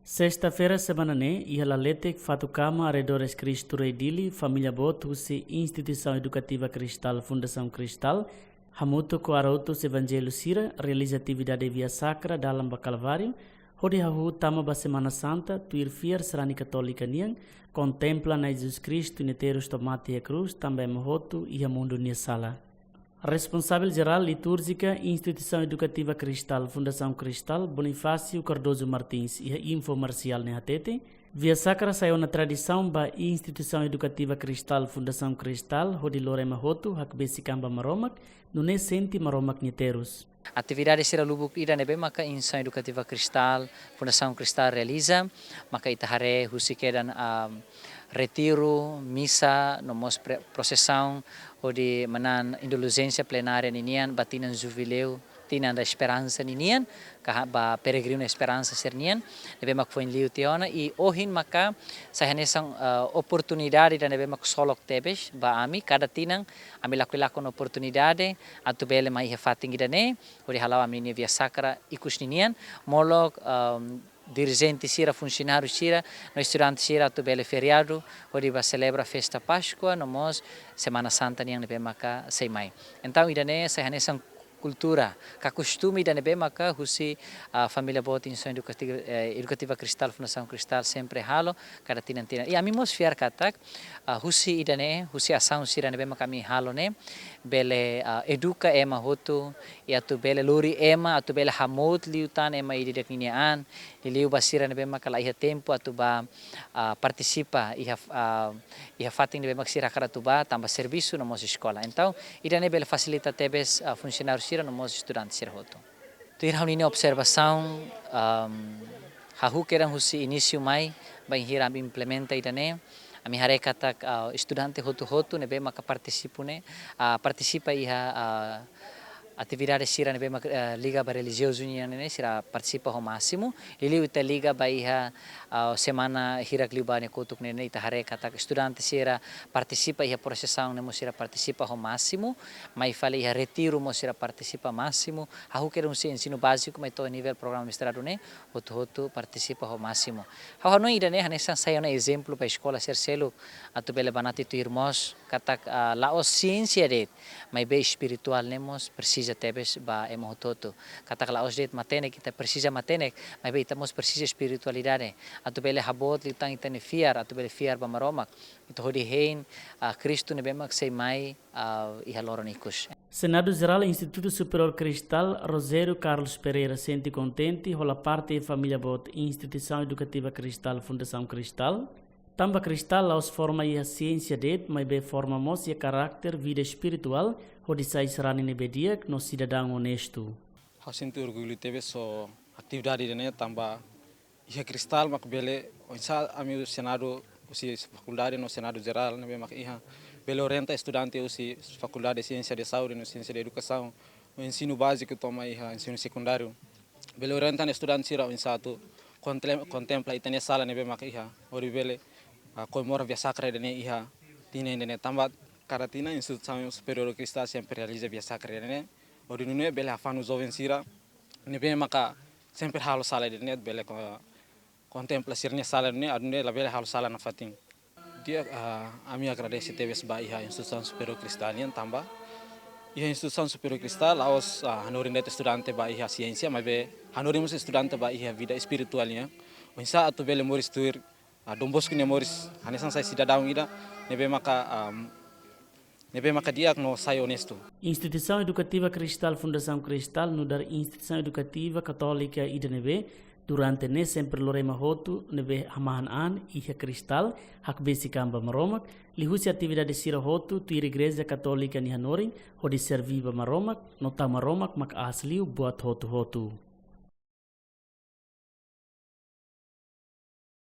Sexta-feira, semana né, e ela letek Fatukama Arredores Cristo Redili, Família Botusi, Instituição Educativa Cristal, Fundação Cristal, Hamuto Coarotos Evangelho Sira, realiza atividade via sacra dalam Calvário, Hodi Hahu Tama ba Semana Santa, Tuir Fiar Serani Católica Niang, contempla na Jesus Cristo Neteros Tomate e Cruz, também Mohoto e Hamundo Nia Sala. Responsável Geral Litúrgica, Instituição Educativa Cristal, Fundação Cristal, Bonifácio Cardoso Martins e Info Marcial Nehatete. Via Sacra saiu na tradição da Instituição Educativa Cristal, Fundação Cristal, Hodi Lorema Hotu, Hakbesi Kamba Maromak, Nune Senti Maromak Niteros. Atividade sira lubuk ida nebe maka Instituição Educativa Cristal, Fundação Cristal realiza, maka itahare husikedan retiro, missa, nomos processão, onde manan indulgência plenária ninian, batinan jubileu, tinan da esperança ninian, kahaba peregrino esperança sernian, nebe mak foi liu tiona e ohin maka sahanesang oportunidade da nebe mak solok tebes ba ami kada tinang ami lakilakon oportunidade atu bele mai hefating idane, onde halau ami ni via sacra ikus ninian, molok dirigente sira, funcionário sira, no estudante sira tu bele feriado, onde vai celebra festa Páscoa, nomos Semana Santa niang nebe maka sei mai. Então idane sahanesang cultura, costume da nebe maka husi família bot Instituição Educativa Cristal, Fundação Cristal sempre halo kada tinan. E ami mos fiar katak husi idane husi asang sira nebe maka mi halo ne bele educa ema hotu e atu bele luri ema atu bele hamot liutan ema ididak ninian liu basira nebe maka laiha tempo atu ba participa iha fating nebe maka sira kada tu ba tamba serviço na mos escola. Então idane bele facilita tebes funcionário sira no mos estudante sira hotu. Tu irau nini observação hahu keran husi início mai bain hiram implementa idane ami hare katak estudante hotu nebe maka participa iha atividade sira nebe maka liga ba religioso ne sira participa ao máximo liliu ita liga ba iha semana hirak liu ne kotuk ne ita hare katak estudante sira participa iha processão ne mo sira participa ao máximo mai fale iha retiro mo sira participa máximo hahu quero ensino básico mai to nível programa mestrado ne hotu participa ao máximo hau no ida ne hanesan sayo na exemplo pa escola ser selo atu bele banati tu irmos katak laos ciência det mai be espiritual nemos precisa tebes ba emototo katak laos det matene kita precisa matene mai be itamos precisa espiritualidade atu bele habot litang itane fiar atu bele fiar ba maromak ito hodi hein Cristo ne bemak sei mai ihaloronikus. Senado Geral Instituto Superior Cristal, Rosério Carlos Pereira sente contente rola parte da família bot Instituição Educativa Cristal, Fundação Cristal. Tamba Cristal aos forma e a ciência det, mas be forma mos e caráter vida espiritual, onde sai serani nebediak no cidadão honesto. Eu sinto orgulho teve so atividade né tamba ia Cristal mak bele onsa ami Senado usi faculdade no Senado Geral né mak ia bele orienta estudante usi faculdade de ciência de saúde no ciência de educação o ensino básico toma ia ensino secundário bele orienta estudante sira onsa tu contempla itane sala né mak ia ori bele comemora via sacra ne iha tine ne tamba karatina Instituição Superior Cristal sempre realiza via sacra ne ori nune bele afanu jovem sira ne be maka sempre halo sala ne bele contempla sirne sala ne adune la bele halo sala na fating dia ami agradece tebes ba iha Instituição Superior Cristal ne tamba iha Instituição Superior Cristal aos hanorin det estudante ba iha ciência mas be hanorimos estudante ba iha vida espiritual ne onsa atu bele moris tuir Dom Bosco ne moris hanesan sai cidadão ida nebe maka dia no sai honesto. Instituição Educativa Cristal, Fundação Cristal, no dar Instituição Educativa Católica ida nebe durante ne sempre lorema hotu nebe hamahan an iha Cristal hak besi kamba maromak lihusi atividade sira hotu tu Igreja Católica ni hanoring hodi serviva maromak nota maromak mak asliu buat hotu